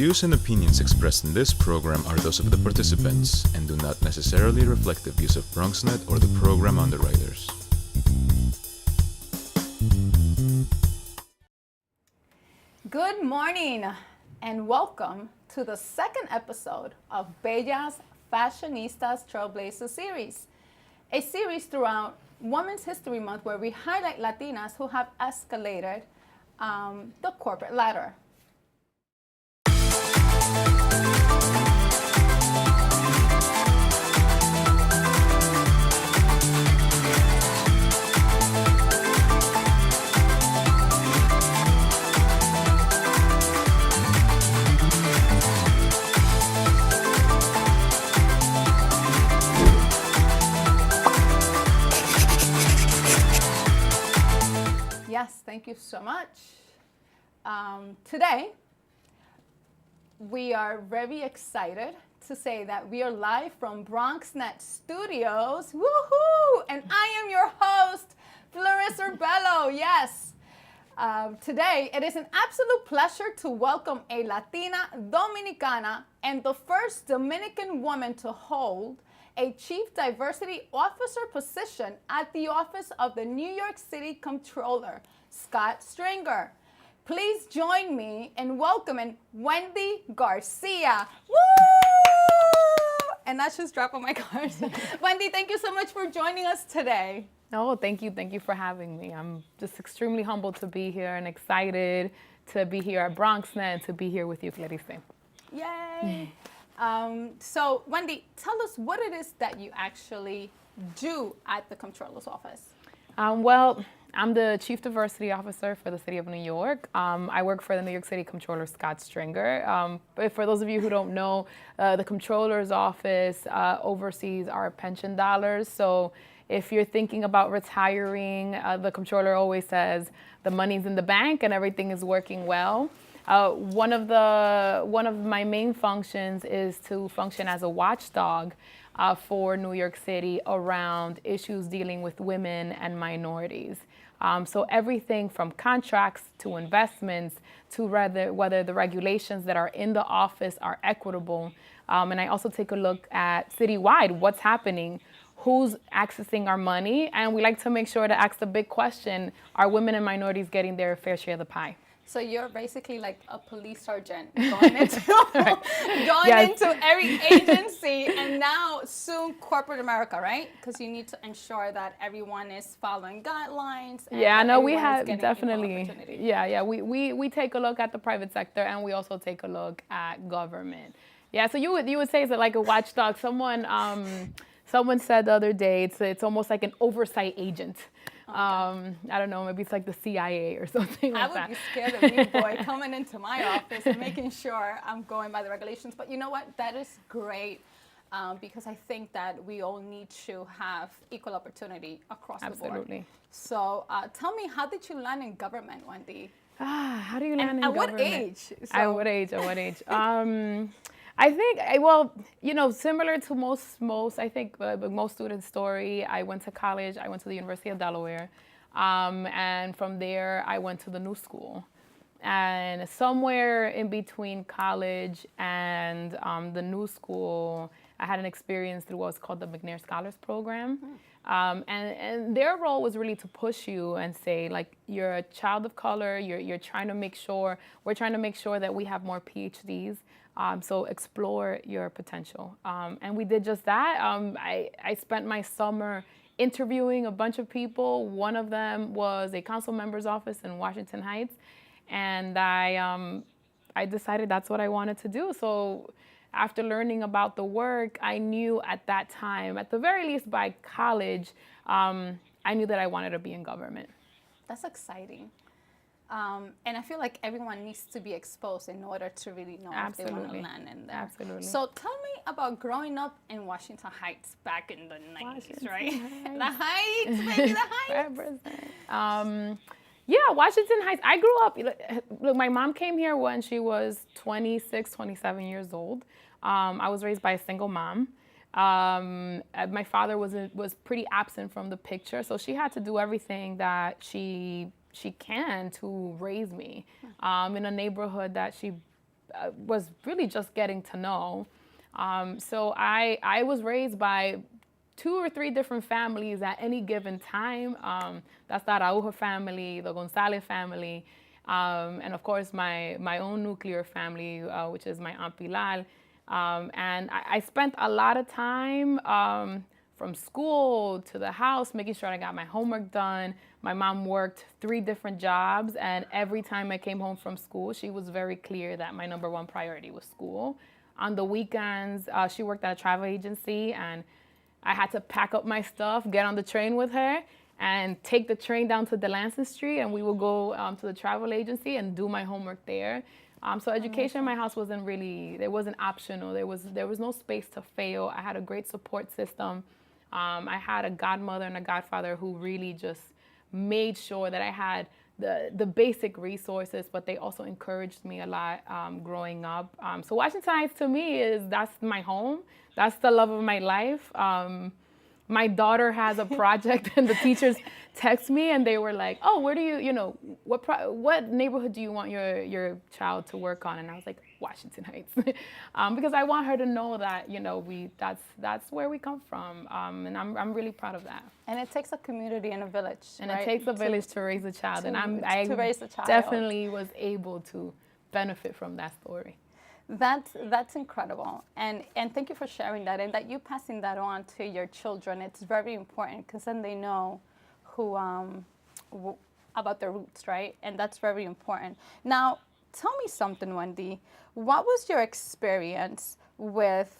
views and opinions expressed in this program are those of the participants and do not necessarily reflect the views of BronxNet or the program underwriters. Good morning and welcome to the second episode of Bellas Fashionistas Trailblazer Series, a series throughout Women's History Month where we highlight Latinas who have escalated the corporate ladder. Yes, thank you so much. Today, we are very excited to say that we are live from BronxNet Studios. Woohoo! And I am your host, Clarissa Bello. Yes. Today, it is an absolute pleasure to welcome a Latina Dominicana and the first Dominican woman to hold a Chief Diversity Officer position at the office of the New York City Comptroller, Scott Stringer. Please join me in welcoming Wendy Garcia. Woo! And that's just dropping my cards. Wendy, thank you so much for joining us today. Oh, thank you. Thank you for having me. I'm just extremely humbled to be here and excited to be here at BronxNet and to be here with you, Clarice. Yay! So, Wendy, tell us what it is that you actually do at the Comptroller's office. Well, I'm the Chief Diversity Officer for the City of New York. I work for the New York City Comptroller, Scott Stringer. But for those of you who don't know, the Comptroller's office oversees our pension dollars. So if you're thinking about retiring, the Comptroller always says the money's in the bank and everything is working well. One of my main functions is to function as a watchdog for New York City around issues dealing with women and minorities. So everything from contracts to investments to whether the regulations that are in the office are equitable. And I also take a look at citywide, what's happening, who's accessing our money, and we like to make sure to ask the big question, are women and minorities getting their fair share of the pie? So you're basically like a police sergeant going into every agency and now soon corporate America, right? Because you need to ensure that everyone is following guidelines. And we have definitely. We take a look at the private sector and we also take a look at government. Yeah, so you would say it's like a watchdog. Someone said the other day it's almost like an oversight agent. I don't know, maybe it's like the CIA or something like that. I would be scared of you, boy, coming into my office and making sure I'm going by the regulations. But you know what? That is great because I think that we all need to have equal opportunity across the board. Absolutely. So tell me, how did you land in government, Wendy? How do you land in government? At what age? At what age? I think, similar to most students' story, I went to college. I went to the University of Delaware. And from there, I went to the New School. And somewhere in between college and the New School, I had an experience through what's called the McNair Scholars Program. And their role was really to push you and say, like, you're a child of color, we're trying to make sure that we have more PhDs. So explore your potential. And we did just that. I spent my summer interviewing a bunch of people. One of them was a council member's office in Washington Heights. And I decided that's what I wanted to do. So after learning about the work, I knew at that time, at the very least by college, I knew that I wanted to be in government. That's exciting. And I feel like everyone needs to be exposed in order to really know if they want to land in there. Absolutely. So tell me about growing up in Washington Heights back in the 90s, right? The Heights, baby, the Heights. Washington Heights. I grew up, look, my mom came here when she was 26, 27 years old. I was raised by a single mom. My father was pretty absent from the picture, so she had to do everything that she can to raise me in a neighborhood that she was really just getting to know. So I was raised by 2 or 3 different families at any given time. That's the Araujo family, the Gonzalez family, and of course my own nuclear family, which is my Aunt Pilar. And I spent a lot of time from school to the house making sure I got my homework done. My mom worked 3 different jobs, and every time I came home from school, she was very clear that my number 1 priority was school. On the weekends, she worked at a travel agency, and I had to pack up my stuff, get on the train with her, and take the train down to Delancey Street, and we would go to the travel agency and do my homework there. So education in my house wasn't really, it wasn't optional. There was no space to fail. I had a great support system. I had a godmother and a godfather who really just made sure that I had the basic resources, but they also encouraged me a lot growing up. So Washington Heights to me that's my home. That's the love of my life. My daughter has a project and the teachers text me and they were like, oh, where do what neighborhood do you want your child to work on? And I was like, Washington Heights. Because I want her to know that, that's where we come from. And I'm really proud of that. And it takes a community and a village, and right? it takes a village to raise a child. And I raise a child. Definitely was able to benefit from that story. That's incredible, and thank you for sharing that, and that you passing that on to your children. It's very important because then they know about their roots, right? And that's very important. Now, tell me something, Wendy. What was your experience with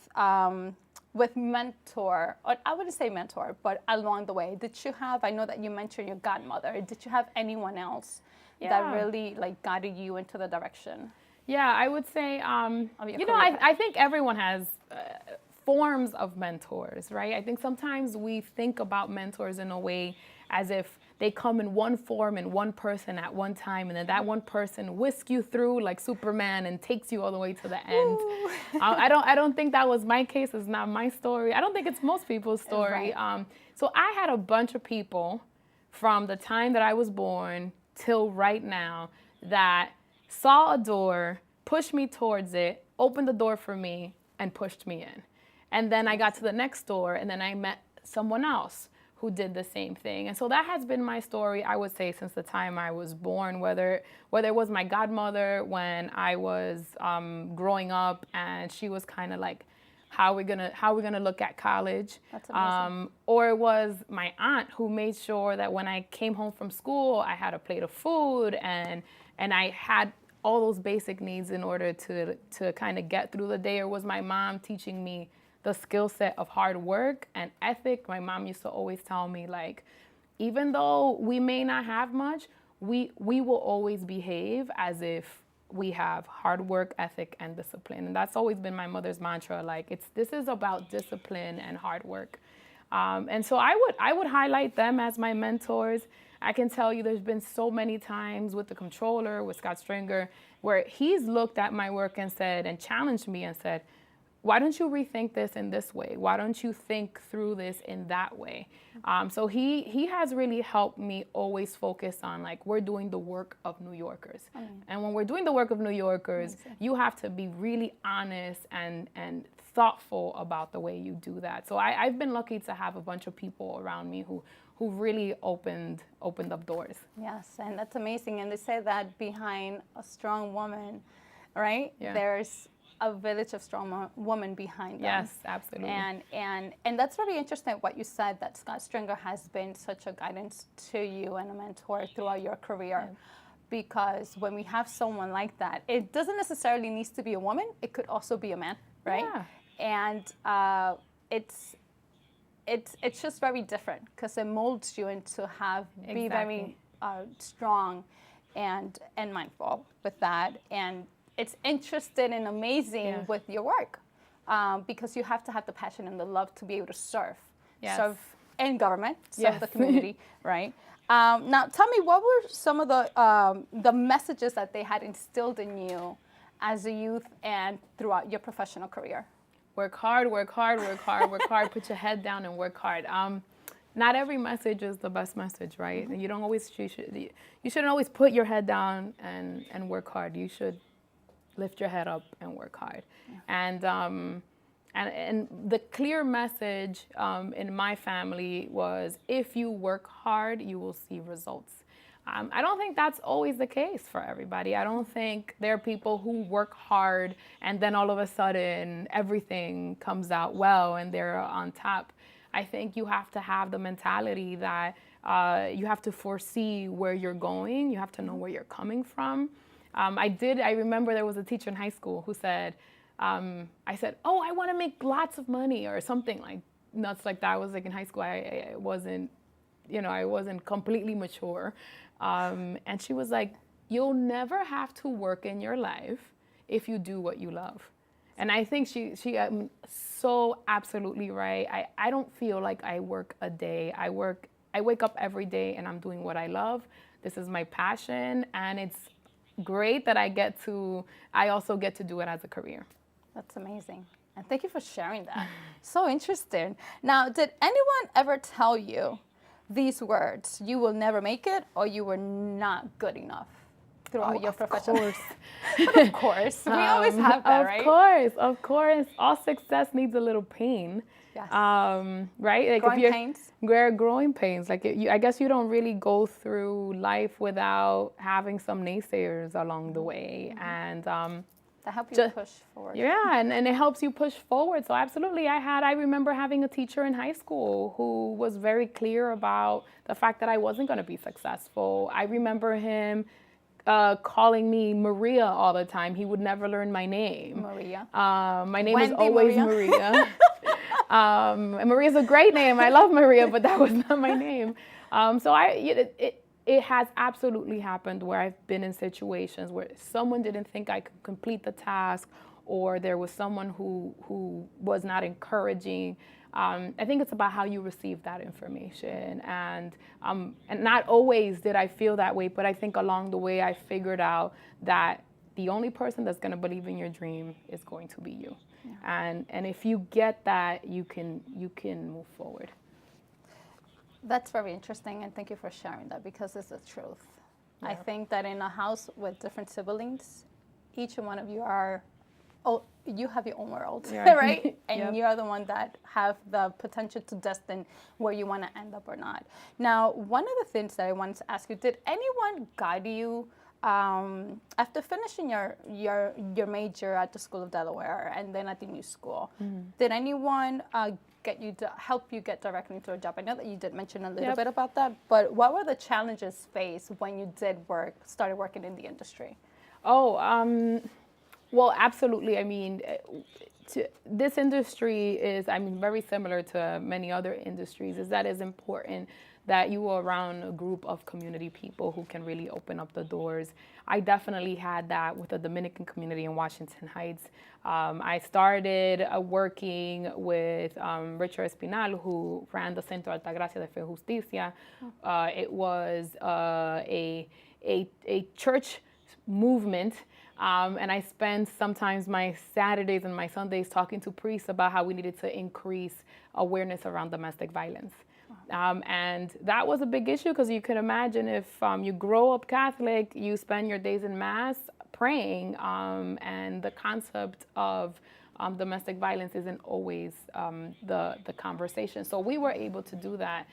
mentor? Or I wouldn't say mentor, but along the way, did you have? I know that you mentioned your godmother. Did you have anyone else that really guided you into the direction? Yeah, I would say, I think everyone has forms of mentors, right? I think sometimes we think about mentors in a way as if they come in one form in one person at one time, and then that one person whisks you through like Superman and takes you all the way to the end. I don't think that was my case. It's not my story. I don't think it's most people's story. Right. So I had a bunch of people from the time that I was born till right now that saw a door, pushed me towards it, opened the door for me, and pushed me in. And then I got to the next door, and then I met someone else who did the same thing. And so that has been my story, I would say, since the time I was born, whether it was my godmother when I was growing up, and she was kind of like, how are we gonna look at college? That's amazing. Or it was my aunt who made sure that when I came home from school, I had a plate of food and I had all those basic needs in order to kind of get through the day. Or was my mom teaching me the skill set of hard work and ethic. My mom used to always tell me, like, even though we may not have much, we will always behave as if we have hard work, ethic, and discipline. And that's always been my mother's mantra. Like, this is about discipline and hard work. And so I would highlight them as my mentors. I can tell you there's been so many times with the Comptroller, with Scott Stringer, where he's looked at my work and challenged me and said, why don't you rethink this in this way? Why don't you think through this in that way? So he has really helped me always focus on, like, we're doing the work of New Yorkers. And when we're doing the work of New Yorkers, you have to be really honest and thoughtful about the way you do that. So I've been lucky to have a bunch of people around me who really opened up doors. Yes, and that's amazing. And they say that behind a strong woman, right, Yeah. there's a village of strong women behind them. Yes, absolutely. And that's very interesting what you said, that Scott Stringer has been such a guidance to you and a mentor throughout your career. Yeah. Because when we have someone like that, it doesn't necessarily need to be a woman. It could also be a man, right? Yeah. And it's just very different because it molds you into be very strong and mindful with that. And it's interesting and amazing with your work because you have to have the passion and the love to be able to serve in government, serve the community, right? Now, tell me, what were some of the messages that they had instilled in you as a youth and throughout your professional career? Work hard, work hard, work hard, work hard. Put your head down and work hard. Not every message is the best message, right? Mm-hmm. You shouldn't always put your head down and work hard. You should lift your head up and work hard. And the clear message in my family was, if you work hard, you will see results. I don't think that's always the case for everybody. I don't think there are people who work hard and then all of a sudden everything comes out well and they're on top. I think you have to have the mentality that you have to foresee where you're going. You have to know where you're coming from. I remember there was a teacher in high school who said, I said, oh, I want to make lots of money or something like nuts like that. I was like in high school, I wasn't completely mature. And she was like, you'll never have to work in your life if you do what you love. And I think she so absolutely right. I don't feel like I work a day. I wake up every day and I'm doing what I love. This is my passion, and it's great that I also get to do it as a career. That's amazing. And thank you for sharing that. So interesting. Now, did anyone ever tell you these words: you will never make it, or you were not good enough throughout your profession? Of course. Of course. We always have that, right? Of course. All success needs a little pain. Yes. Right? Like growing pains. Growing pains. Like I guess you don't really go through life without having some naysayers along the way. And that help you push forward. Yeah, and it helps you push forward. So absolutely, I remember having a teacher in high school who was very clear about the fact that I wasn't going to be successful. I remember him calling me Maria all the time. He would never learn my name. Maria. My name Wendy is always Maria. Maria's a great name. I love Maria, but that was not my name. So it has absolutely happened where I've been in situations where someone didn't think I could complete the task, or there was someone who was not encouraging. I think it's about how you receive that information. And not always did I feel that way, but I think along the way I figured out that the only person that's going to believe in your dream is going to be you. Yeah. And if you get that, you can move forward. That's very interesting, and thank you for sharing that, because it's the truth. Yeah. I think that in a house with different siblings, each one of you you have your own world, yeah. Right? And yep. You're the one that have the potential to destine where you want to end up or not. Now, one of the things that I wanted to ask you, did anyone guide you after finishing your major at the School of Delaware and then at the New School? Mm-hmm. Did anyone help you get directly into a job? I know that you did mention a little bit about that, but what were the challenges faced when you started working in the industry? Well, absolutely. I mean, this industry is, very similar to many other industries, is that it's important that you are around a group of community people who can really open up the doors. I definitely had that with the Dominican community in Washington Heights. I started working with Richard Espinal, who ran the Centro Altagracia de Fe y Justicia. It was a church movement. And I spent sometimes my Saturdays and my Sundays talking to priests about how we needed to increase awareness around domestic violence. And that was a big issue, because you can imagine if you grow up Catholic, you spend your days in Mass praying, and the concept of domestic violence isn't always the conversation. So we were able to do that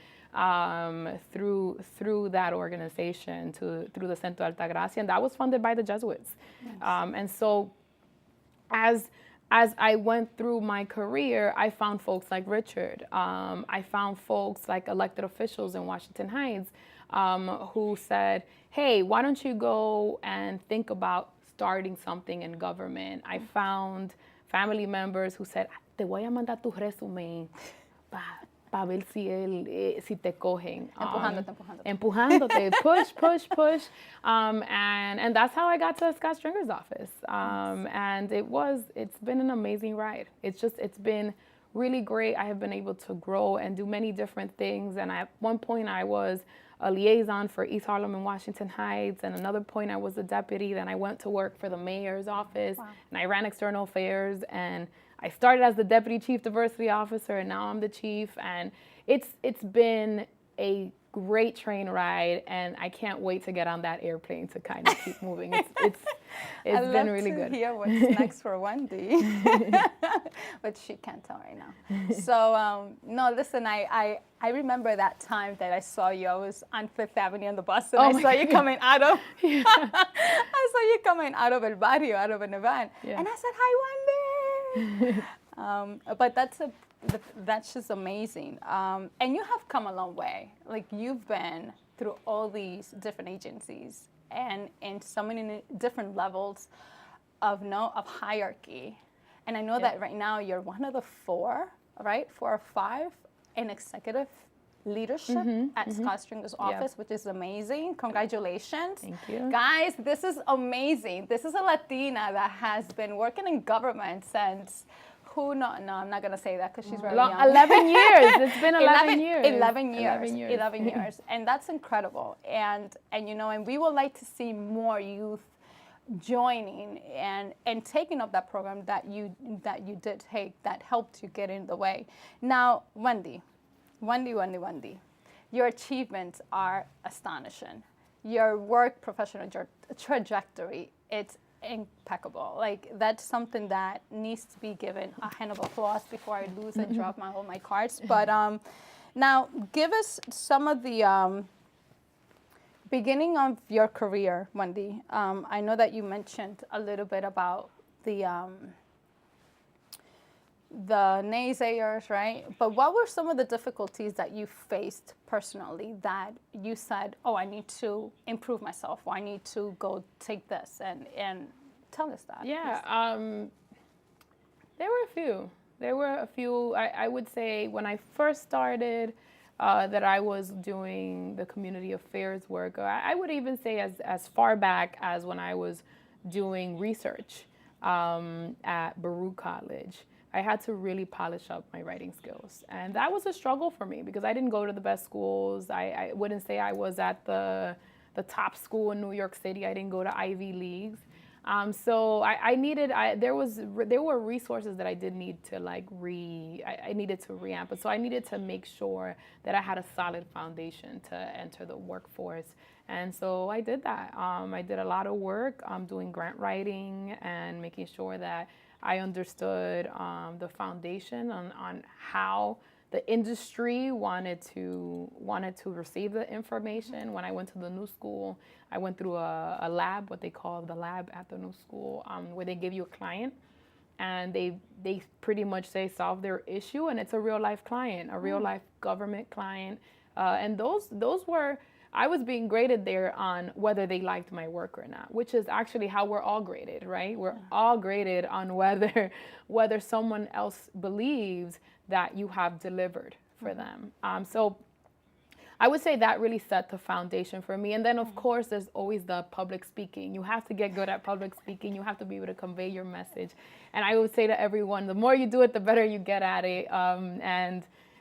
through that organization, through the Centro Altagracia, and that was funded by the Jesuits. Nice. And so as I went through my career, I found folks like Richard. I found folks like elected officials in Washington Heights who said, hey, why don't you go and think about starting something in government? I found family members who said, te voy a mandar tu resumen para ver si te cogen. Empujándote, push. And that's how I got to Scott Stringer's office. And it's been an amazing ride. It's been really great. I have been able to grow and do many different things. And at one point I was a liaison for East Harlem and Washington Heights. And another point I was a deputy. Then I went to work for the mayor's office. Wow. And I ran external affairs, and I started as the Deputy Chief Diversity Officer, and now I'm the Chief. And it's been a great train ride, and I can't wait to get on that airplane to kind of keep moving. It's been really good. I'd love to hear what's next for Wendy, but she can't tell right now. So, no, listen, I remember that time that I saw you. I was on Fifth Avenue on the bus, and I saw you coming out of, I saw you coming out of El Barrio, out of an event, and I said, hi, Wendy. But that's just amazing. And you have come a long way. Like, you've been through all these different agencies and in so many different levels of hierarchy. And I know that right now you're one of the 4 or 5 in executive leadership at Scott Stringer's office, which is amazing. Congratulations. Thank you. Guys, this is amazing. This is a Latina that has been working in government since no, I'm not going to say that because she's very young. 11 years. It's been 11 years. 11 years. And that's incredible. And we would like to see more youth joining and taking up that program that you did take that helped you get in the way. Now, Wendy, your achievements are astonishing. Your work professional trajectory, it's impeccable. Like, that's something that needs to be given a hand of applause before I lose and drop all my cards. But now, give us some of the beginning of your career, Wendy. I know that you mentioned a little bit about the naysayers, right? But what were some of the difficulties that you faced personally that you said, oh, I need to improve myself, or I need to go take this, and tell us that. Yeah, there were a few. I would say when I first started that I was doing the community affairs work. I would even say as far back as when I was doing research at Baruch College. I had to really polish up my writing skills. And that was a struggle for me because I didn't go to the best schools. I wouldn't say I was at the top school in New York City. I didn't go to Ivy Leagues. So there were resources that I did need to I needed to reamp. So I needed to make sure that I had a solid foundation to enter the workforce. And so I did that. I did a lot of work doing grant writing and making sure that I understood the foundation on how the industry wanted to receive the information. When I went to the new school, I went through a lab, what they call the lab at the new school, where they give you a client, and they pretty much say solve their issue, and it's a real life client, a real life government client, and those were. I was being graded there on whether they liked my work or not, which is actually how we're all graded, right? We're all graded on whether someone else believes that you have delivered for them. So I would say that really set the foundation for me. And then, of course, there's always the public speaking. You have to get good at public speaking. You have to be able to convey your message. And I would say to everyone, the more you do it, the better you get at it.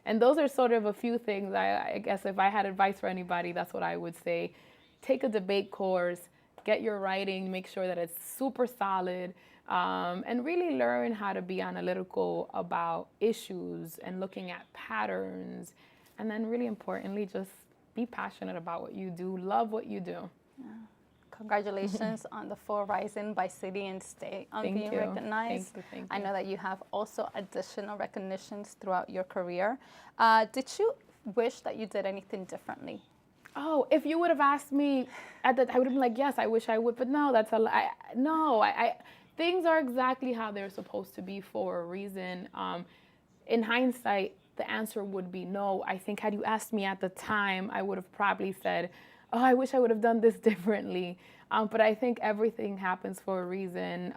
And those are sort of a few things. I guess if I had advice for anybody, that's what I would say. Take a debate course, get your writing, make sure that it's super solid, and really learn how to be analytical about issues and looking at patterns. And then really importantly, just be passionate about what you do, love what you do. Yeah. Congratulations on the 4 Rising by City and State on being recognized. Thank you. I know that you have also additional recognitions throughout your career. Did you wish that you did anything differently? Oh, if you would have asked me I would have been like, yes, I wish I would, but no, that's a lie. No, things are exactly how they're supposed to be for a reason. In hindsight, the answer would be no. I think had you asked me at the time, I would have probably said, oh, I wish I would have done this differently. But I think everything happens for a reason.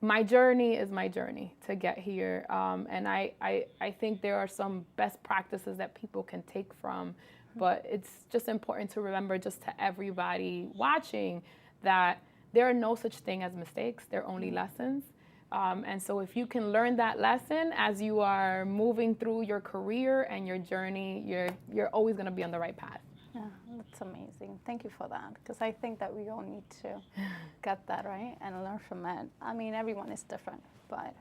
My journey is my journey to get here. And I think there are some best practices that people can take from. But it's just important to remember, just to everybody watching, that there are no such thing as mistakes. They're only lessons. And so if you can learn that lesson as you are moving through your career and your journey, you're always going to be on the right path. Yeah, that's amazing. Thank you for that, because I think that we all need to get that, right, and learn from it. I mean, everyone is different, but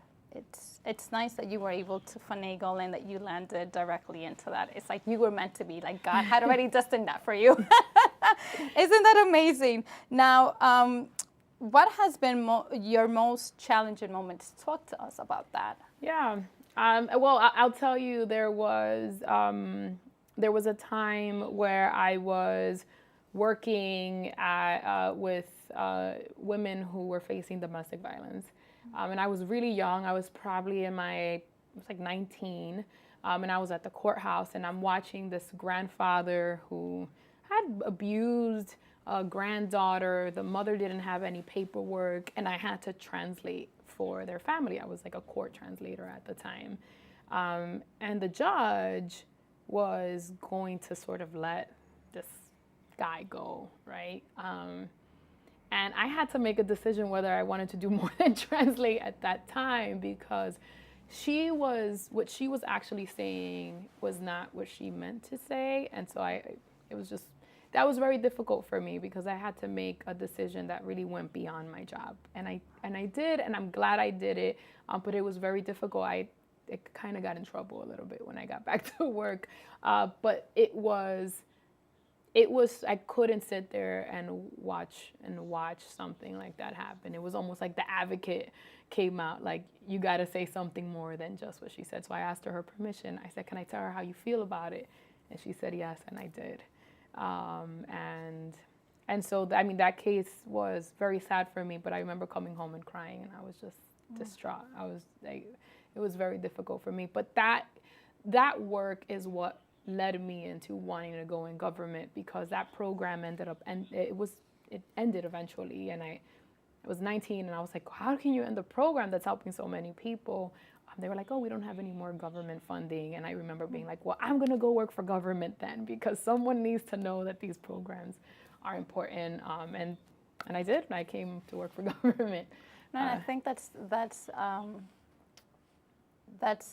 it's nice that you were able to finagle and that you landed directly into that. It's like you were meant to be. Like God had already destined that for you. Isn't that amazing? Now, what has been your most challenging moments? Talk to us about that. Yeah. Well, I'll tell you, there was a time where I was working with women who were facing domestic violence. And I was really young. I was probably I was like 19. And I was at the courthouse, and I'm watching this grandfather who had abused a granddaughter. The mother didn't have any paperwork, and I had to translate for their family. I was like a court translator at the time. And the judge was going to sort of let this guy go, right? And I had to make a decision whether I wanted to do more than translate at that time, because what she was actually saying was not what she meant to say. And so that was very difficult for me, because I had to make a decision that really went beyond my job. And I did, and I'm glad I did it, but it was very difficult. It kind of got in trouble a little bit when I got back to work. But it was, I couldn't sit there and watch something like that happen. It was almost like the advocate came out, like, you got to say something more than just what she said. So I asked her permission. I said, can I tell her how you feel about it? And she said yes, and I did. And so, that case was very sad for me, but I remember coming home and crying, and I was just distraught. I was like, it was very difficult for me. But that work is what led me into wanting to go in government, because that program ended it ended eventually, and I was 19, and I was like, how can you end a program that's helping so many people? They were like, oh, we don't have any more government funding. And I remember being like, well, I'm gonna go work for government then, because someone needs to know that these programs are important. And I did. I came to work for government. No, I think that's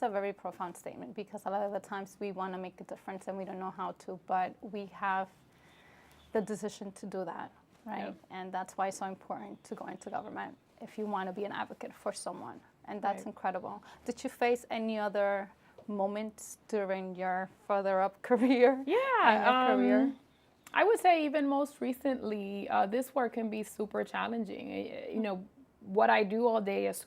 a very profound statement, because a lot of the times we want to make a difference and we don't know how to, but we have the decision to do that, right? Yep. And that's why it's so important to go into government if you want to be an advocate for someone. And that's right. Incredible. Did you face any other moments during your further up career? Yeah. I would say even most recently, this work can be super challenging. What I do all day is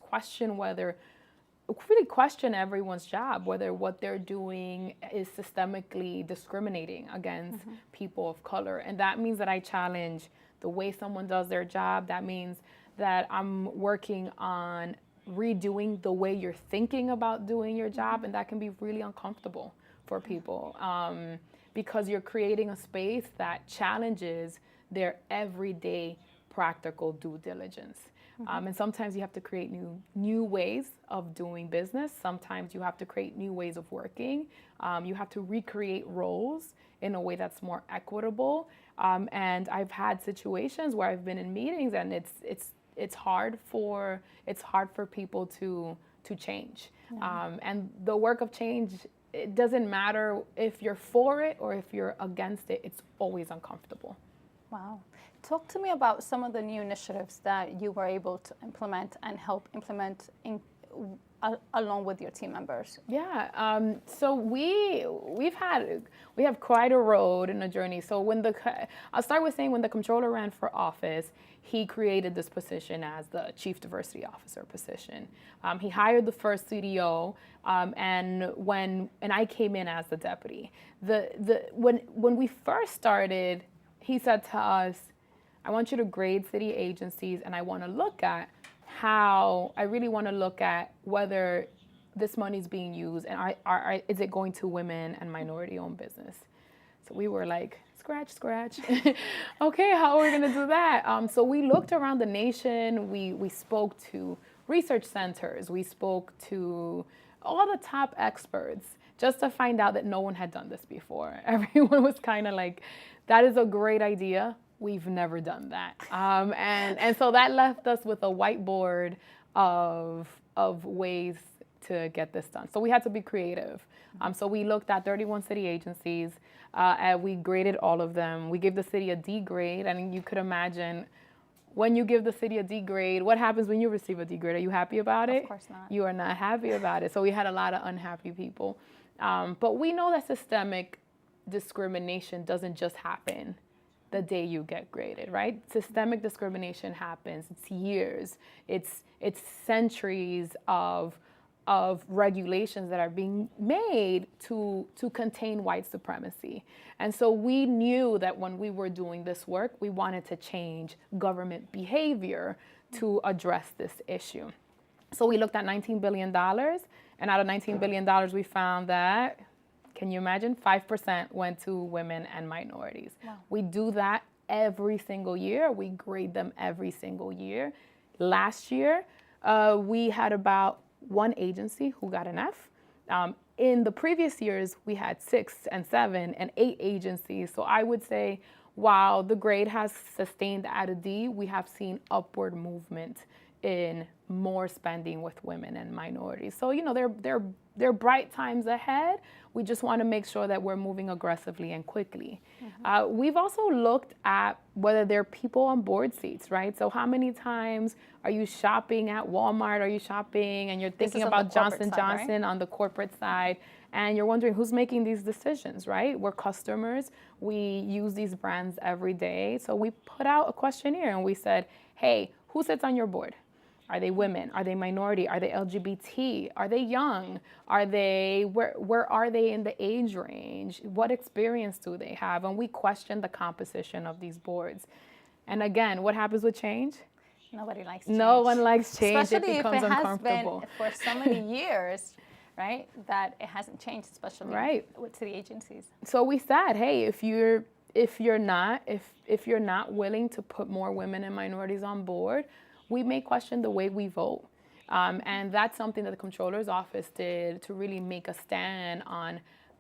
really question everyone's job, whether what they're doing is systemically discriminating against people of color. And that means that I challenge the way someone does their job. That means that I'm working on redoing the way you're thinking about doing your job, and that can be really uncomfortable for people, because you're creating a space that challenges their everyday practical due diligence. And sometimes you have to create new ways of doing business. Sometimes you have to create new ways of working. You have to recreate roles in a way that's more equitable. And I've had situations where I've been in meetings, and it's hard for people to change. And the work of change, it doesn't matter if you're for it or if you're against it. It's always uncomfortable. Wow. Talk to me about some of the new initiatives that you were able to implement and help implement along with your team members. Yeah. So we have quite a road and a journey. So I'll start with saying, when the Comptroller ran for office, he created this position as the Chief Diversity Officer position. He hired the first CDO, and I came in as the deputy. When we first started, he said to us, I want you to grade city agencies, and I want to look at whether this money is being used, and is it going to women and minority-owned business. So we were like, scratch. Okay, how are we going to do that? So we looked around the nation. We spoke to research centers. We spoke to all the top experts, just to find out that no one had done this before. Everyone was kind of like, that is a great idea. We've never done that. And so that left us with a whiteboard of ways to get this done. So we had to be creative. So we looked at 31 city agencies, and we graded all of them. We gave the city a D grade, and you could imagine when you give the city a D grade, what happens when you receive a D grade? Are you happy about it? Of course not. You are not happy about it. So we had a lot of unhappy people. But we know that systemic discrimination doesn't just happen the day you get graded, right? Systemic discrimination happens. It's years. It's centuries of regulations that are being made to contain white supremacy. And so we knew that when we were doing this work, we wanted to change government behavior to address this issue. So we looked at $19 billion, and out of $19 billion, we found that, can you imagine, 5% went to women and minorities. Wow. We do that every single year. We grade them every single year. Last year, we had about one agency who got an F. In the previous years, we had 6 and 7 and 8 agencies. So I would say, while the grade has sustained at a D, we have seen upward movement in more spending with women and minorities. So, you know, there are bright times ahead. We just want to make sure that we're moving aggressively and quickly. Mm-hmm. We've also looked at whether there are people on board seats, right? So how many times are you shopping at Walmart? Are you shopping and you're thinking about Johnson & Johnson on the corporate side, and you're wondering who's making these decisions, right? We're customers. We use these brands every day. So we put out a questionnaire and we said, hey, who sits on your board? Are they women? Are they minority? Are they LGBT? Are they young? Are they, where are they in the age range? What experience do they have? And we question the composition of these boards. And again, what happens with change? Nobody likes change. No one likes change. Especially it becomes if it has uncomfortable. been for so many years, right? That it hasn't changed, especially with city agencies. So we said, hey, if you're not willing to put more women and minorities on board, we may question the way we vote. And that's something that the Comptroller's office did to really make a stand on.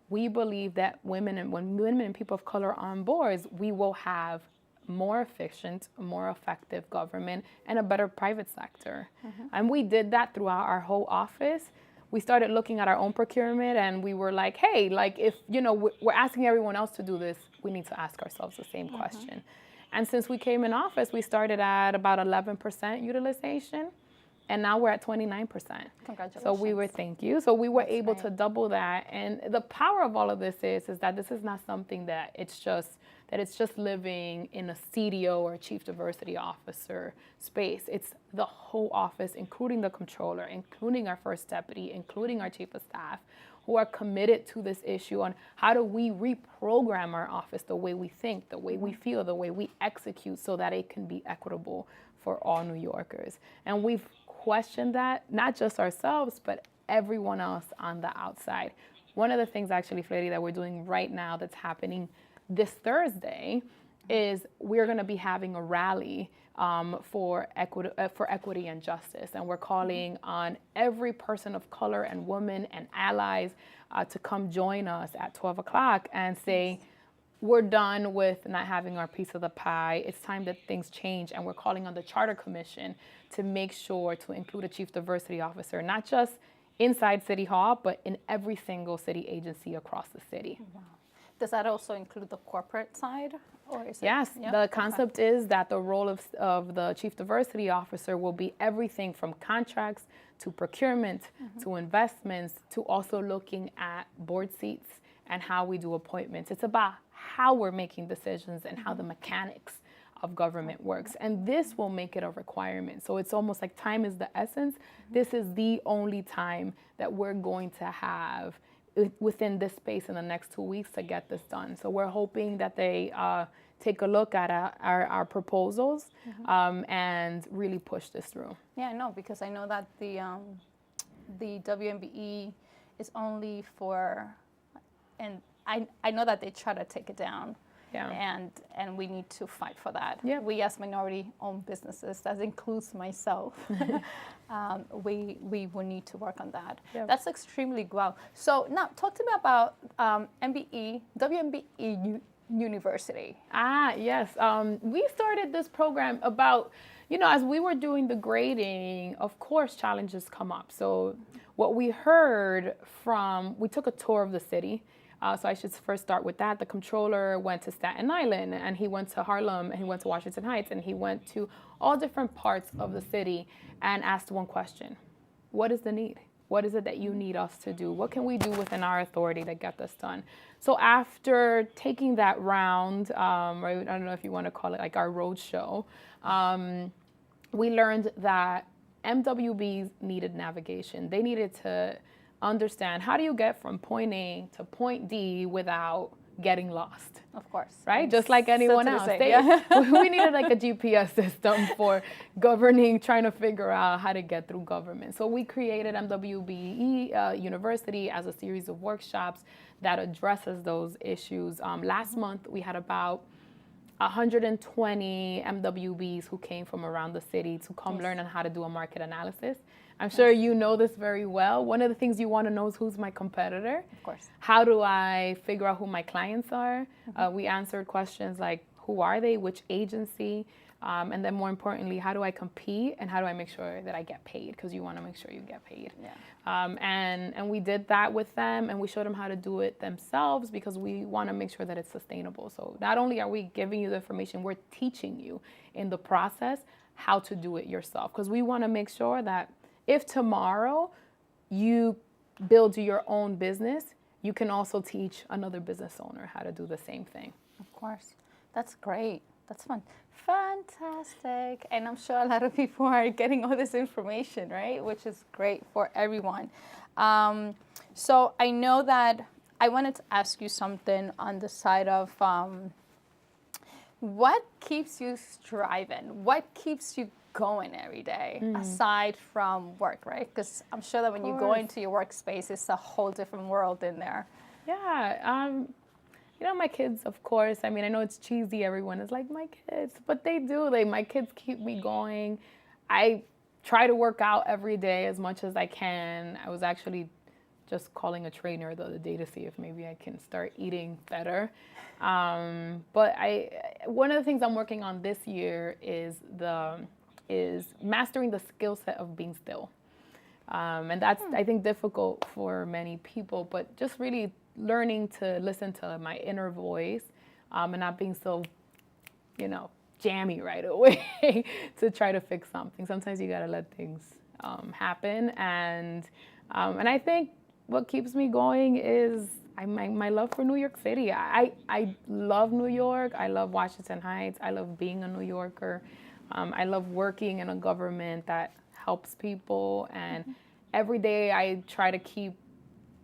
We believe that when women and people of color are on boards, we will have more efficient, more effective government and a better private sector. Mm-hmm. And we did that throughout our whole office. We started looking at our own procurement and we were like, hey, like if, you know, we're asking everyone else to do this, we need to ask ourselves the same mm-hmm. question. And since we came in office, we started at about 11% utilization, and now we're at 29%. Congratulations. So we were, thank you. So we were able to double that. And the power of all of this is that this is not something that it's just living in a CDO or chief diversity officer space. It's the whole office, including the controller, including our first deputy, including our chief of staff, who are committed to this issue on how do we reprogram our office, the way we think, the way we feel, the way we execute, so that it can be equitable for all New Yorkers. And we've questioned that, not just ourselves, but everyone else on the outside. One of the things actually, Freddy, that we're doing right now that's happening this Thursday is we're going to be having a rally for equity and justice. And we're calling on every person of color and women and allies to come join us at 12 o'clock and say, we're done with not having our piece of the pie. It's time that things change. And we're calling on the Charter Commission to make sure to include a chief diversity officer, not just inside City Hall, but in every single city agency across the city. Wow. Does that also include the corporate side? Or is yes, the concept is that the role of the chief diversity officer will be everything from contracts to procurement mm-hmm. to investments to also looking at board seats and how we do appointments. It's about how we're making decisions and how the mechanics of government works. And this will make it a requirement. So it's almost like time is the essence. Mm-hmm. This is the only time that we're going to have within this space in the next 2 weeks to get this done. So we're hoping that they take a look at our proposals mm-hmm. And really push this through. Yeah, I know, because I know that the WMBE is only for, and I know that they try to take it down. Yeah. And we need to fight for that. Yeah. We as minority-owned businesses, that includes myself, we will need to work on that. Yeah. That's extremely well. So now talk to me about WMBE University. Yes. We started this program about, as we were doing the grading, of course, challenges come up. So what we heard we took a tour of the city. So I should first start with that. The Comptroller went to Staten Island, and he went to Harlem, and he went to Washington Heights, and he went to all different parts of the city and asked one question: what is the need? What is it that you need us to do? What can we do within our authority to get this done? So after taking that round, I don't know if you want to call it like our road show, we learned that MWBs needed navigation. They needed to understand, how do you get from point A to point D without getting lost? Of course. Right? Just like anyone else. Yeah. We needed like a GPS system for governing, trying to figure out how to get through government. So we created MWBE University as a series of workshops that addresses those issues. Last month, we had about 120 MWBs who came from around the city to come learn on how to do a market analysis. I'm sure you know this very well. One of the things you want to know is, who's my competitor? Of course. How do I figure out who my clients are? We answered questions like, who are they? Which agency? And then more importantly, how do I compete? And how do I make sure that I get paid? Because you want to make sure you get paid. Yeah. And we did that with them, and we showed them how to do it themselves, because we want to make sure that it's sustainable. So not only are we giving you the information, we're teaching you in the process how to do it yourself. Because we want to make sure that if tomorrow you build your own business, you can also teach another business owner how to do the same thing. Of course. That's great. That's fun. Fantastic. And I'm sure a lot of people are getting all this information, right? Which is great for everyone. So I know that I wanted to ask you something on the side of what keeps you striving? What keeps you going every day aside from work, right? Because I'm sure that when you go into your workspace, it's a whole different world in there. Yeah. You know, my kids, of course. I mean, I know it's cheesy. Everyone is like, my kids, but they do. My kids keep me going. I try to work out every day as much as I can. I was actually just calling a trainer the other day to see if maybe I can start eating better. But one of the things I'm working on this year is mastering the skill set of being still. And that's, I think, difficult for many people, but just really learning to listen to my inner voice, and not being so, jammy right away to try to fix something. Sometimes you gotta let things happen. And I think what keeps me going is my love for New York City. I love New York. I love Washington Heights. I love being a New Yorker. I love working in a government that helps people. And every day I try to keep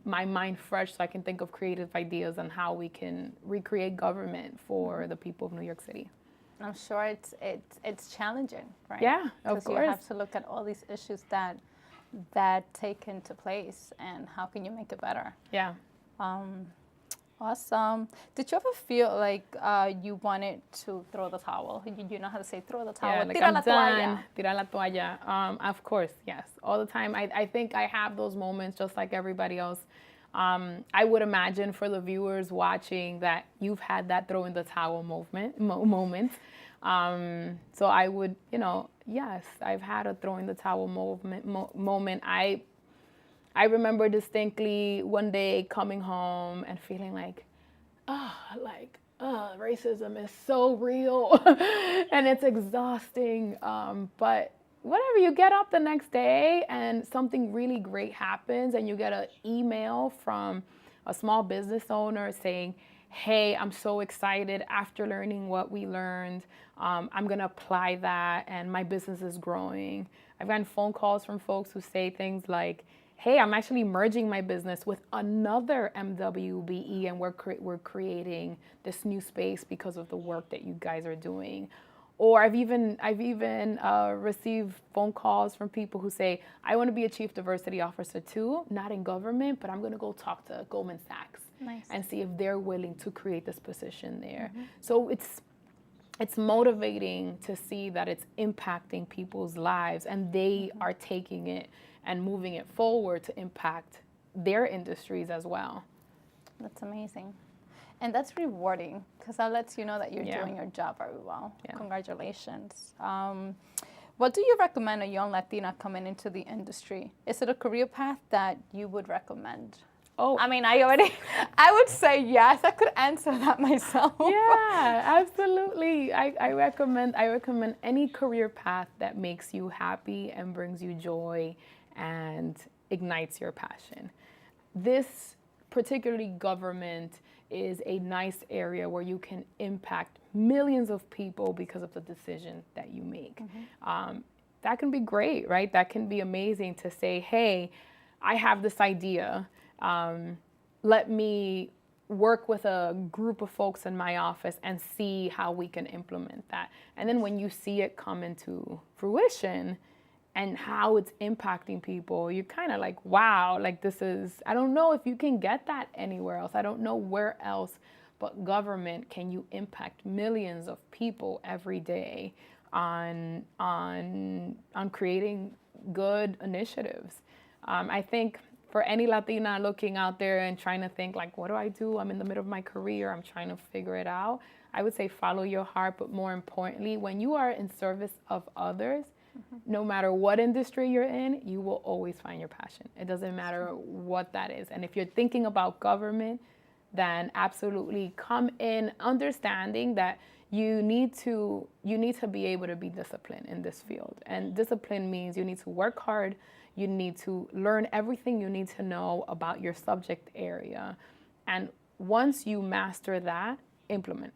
my mind fresh so I can think of creative ideas on how we can recreate government for the people of New York City. I'm sure it's challenging, right? Yeah, of course. Because you have to look at all these issues that take into place, and how can you make it better? Yeah. Awesome. Did you ever feel like you wanted to throw the towel? You know how to say throw the towel? Yeah, like Tira I'm la done. toalla. Tira la toalla. Of course, yes. All the time. I think I have those moments just like everybody else. I would imagine for the viewers watching that you've had that throw in the towel moment. So I would, yes, I've had a throw in the towel moment. I remember distinctly one day coming home and feeling like, racism is so real and it's exhausting. But whatever, you get up the next day and something really great happens, and you get an email from a small business owner saying, hey, I'm so excited after learning what we learned. I'm going to apply that and my business is growing. I've gotten phone calls from folks who say things like, hey, I'm actually merging my business with another MWBE and we're creating this new space because of the work that you guys are doing. Or I've even received phone calls from people who say, I want to be a chief diversity officer too, not in government, but I'm going to go talk to Goldman Sachs and see if they're willing to create this position there. So it's motivating to see that it's impacting people's lives, and they are taking it and moving it forward to impact their industries as well. That's amazing. And that's rewarding, because that lets you know that you're doing your job very well. Yeah. Congratulations. What do you recommend a young Latina coming into the industry? Is it a career path that you would recommend? Oh, I mean, I would say yes. I could answer that myself. yeah, absolutely. I recommend any career path that makes you happy and brings you joy and ignites your passion. This, particularly government, is a nice area where you can impact millions of people because of the decision that you make. That can be great, right? That can be amazing to say, hey, I have this idea. Let me work with a group of folks in my office and see how we can implement that. And then when you see it come into fruition and how it's impacting people, you're kind of like, wow, like this is, I don't know if you can get that anywhere else. I don't know where else but government can you impact millions of people every day on creating good initiatives. I think for any Latina looking out there and trying to think like, what do I do? I'm in the middle of my career. I'm trying to figure it out. I would say follow your heart, but more importantly, when you are in service of others, no matter what industry you're in, you will always find your passion. It doesn't matter what that is. And if you're thinking about government, then absolutely come in understanding that you need to be able to be disciplined in this field. And discipline means you need to work hard. You need to learn everything you need to know about your subject area. And once you master that, implement.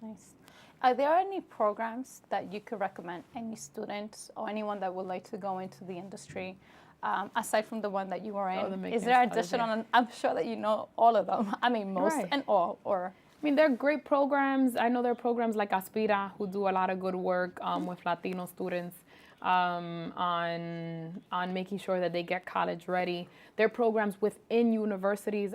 Nice. Are there any programs that you could recommend any students or anyone that would like to go into the industry, aside from the one that you were in? Is there additional? And I'm sure that you know all of them. I mean, most and all, or. I mean, there are great programs. I know there are programs like Aspira who do a lot of good work with Latino students on making sure that they get college ready. There are programs within universities.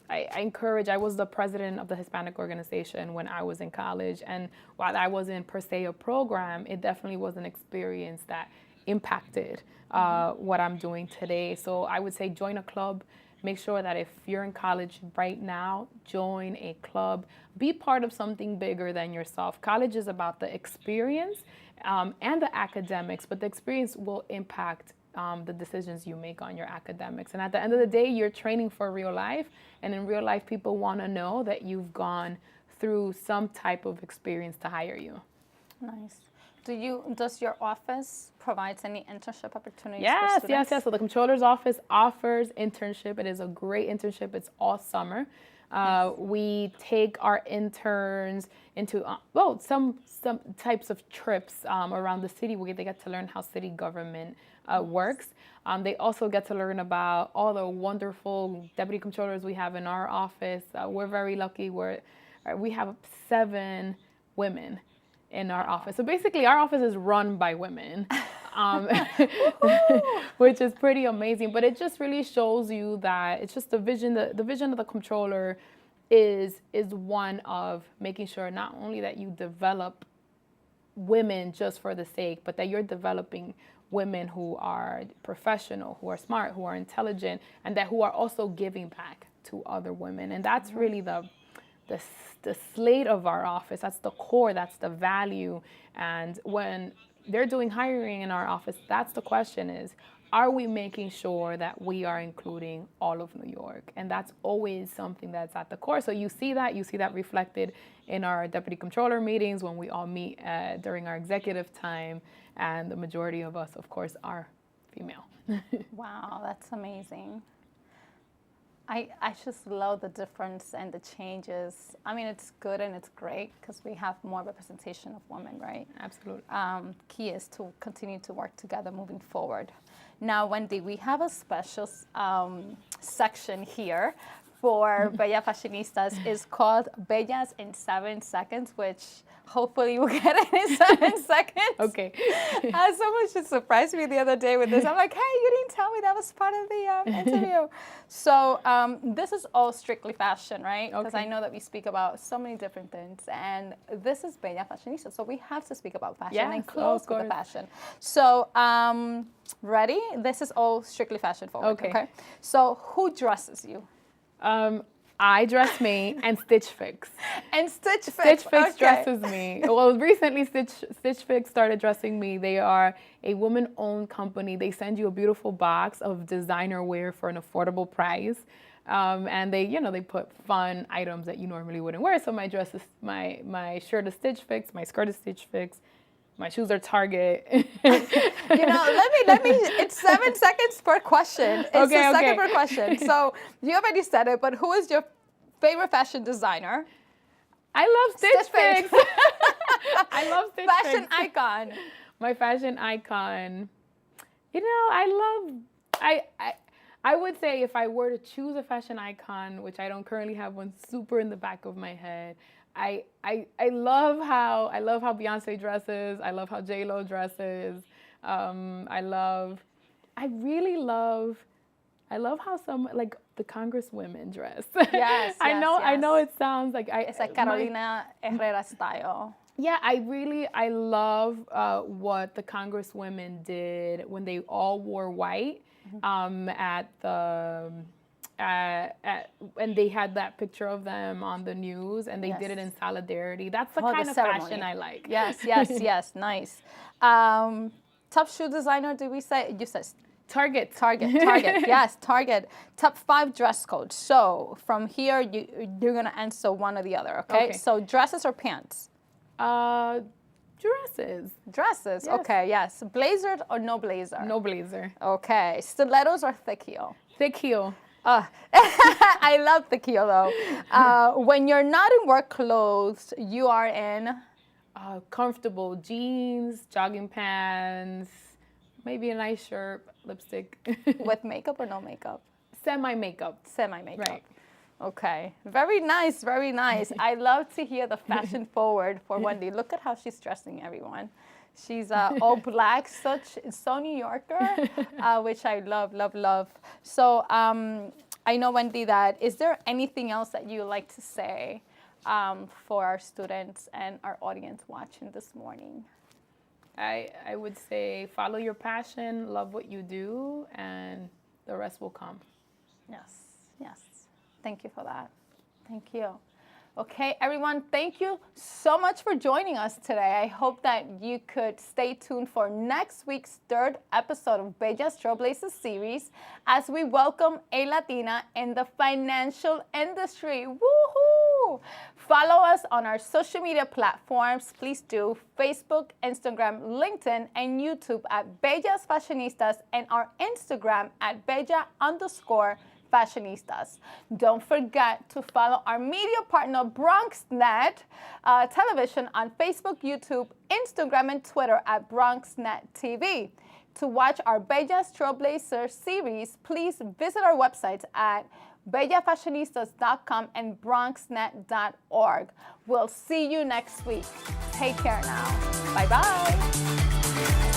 I encourage, I was the president of the Hispanic organization when I was in college, and while I wasn't per se a program, it definitely was an experience that impacted what I'm doing today. So I would say join a club. Make sure that if you're in college right now, join a club. Be part of something bigger than yourself. College is about the experience and the academics, but the experience will impact the decisions you make on your academics. And at the end of the day, you're training for real life. And in real life, people want to know that you've gone through some type of experience to hire you. Nice. Does your office provide any internship opportunities yes, for students? Yes. So the Comptroller's office offers internship. It is a great internship. It's all summer. We take our interns into some types of trips around the city where they get to learn how city government works. They also get to learn about all the wonderful deputy comptrollers we have in our office. We're very lucky. We have 7 women in our office. So basically, our office is run by women. Which is pretty amazing, but it just really shows you that it's just the vision of the Comptroller is one of making sure not only that you develop women just for the sake, but that you're developing women who are professional, who are smart, who are intelligent, and who are also giving back to other women. And that's really the slate of our office. That's the core, that's the value. And when they're doing hiring in our office, that's the question is, are we making sure that we are including all of New York? And that's always something that's at the core. So you see that reflected in our deputy comptroller meetings when we all meet during our executive time. And the majority of us, of course, are female. Wow, that's amazing. I just love the difference and the changes. I mean, it's good and it's great because we have more representation of women, right? Absolutely. Key is to continue to work together moving forward. Now, Wendy, we have a special section here for Bellas Fashionistas. It's called Bellas in 7 seconds, which hopefully we'll get it in 7 seconds. Okay. Someone just surprised me the other day with this. I'm like, hey, you didn't tell me that was part of the interview. So this is all strictly fashion, right? Because I know that we speak about so many different things. And this is Bellas Fashionistas. So we have to speak about fashion and close with the fashion. So ready? This is all strictly fashion forward. Okay. So who dresses you? I dress me, and Stitch Fix. And Stitch Fix. Stitch Fix okay. dresses me. Well, recently Stitch Fix started dressing me. They are a woman-owned company. They send you a beautiful box of designer wear for an affordable price. And they, they put fun items that you normally wouldn't wear. So my dress is, my shirt is Stitch Fix, my skirt is Stitch Fix, my shoes are Target. Let me, it's 7 seconds per question. It's Okay, a second per question. So you already said it, but who is your favorite fashion designer? I love Stitch Fix. I love Stitch Fix. Fashion icon. My fashion icon. I would say if I were to choose a fashion icon, which I don't currently have one super in the back of my head, I love how Beyonce dresses. I love how J-Lo dresses. I love how some like the Congresswomen dress. Yes, I know yes. it sounds like It's like Carolina Herrera style. Yeah, I love what the Congresswomen did when they all wore white and they had that picture of them on the news and they did it in solidarity. That's the kind of fashion I like. Yes, nice. Top shoe designer, did we say? You said Target. Yes, Target. Top 5 dress codes. So from here, you're going to answer one or the other, okay? So dresses or pants? Dresses. Dresses, yes. Okay, yes. Blazer or no blazer? No blazer. Okay. Stilettos or thick heel? Thick heel. I love thick heel though. When you're not in work clothes, you are in? Comfortable jeans, jogging pants, maybe a nice shirt, lipstick. With makeup or no makeup? Semi-makeup. Semi-makeup. Right. Okay. Very nice, very nice. I love to hear the fashion forward for Wendy. Look at how she's dressing everyone. She's all black, so New Yorker, which I love. So I know, Wendy, that is there anything else that you like to say for our students and our audience watching this morning? I would say follow your passion, love what you do, and the rest will come. Yes. Thank you for that. Thank you. Okay, everyone, thank you so much for joining us today. I hope that you could stay tuned for next week's 3rd episode of Bellas Trailblazer Series as we welcome a Latina in the financial industry. Woohoo! Follow us on our social media platforms. Please do Facebook, Instagram, LinkedIn, and YouTube at Bellas Fashionistas and our Instagram at Bella_Fashionistas. Don't forget to follow our media partner BronxNet Television on Facebook, YouTube, Instagram, and Twitter at BronxNet TV. To watch our Bellas Trailblazer series, please visit our websites at bellafashionistas.com and bronxnet.org. We'll see you next week. Take care now. Bye-bye.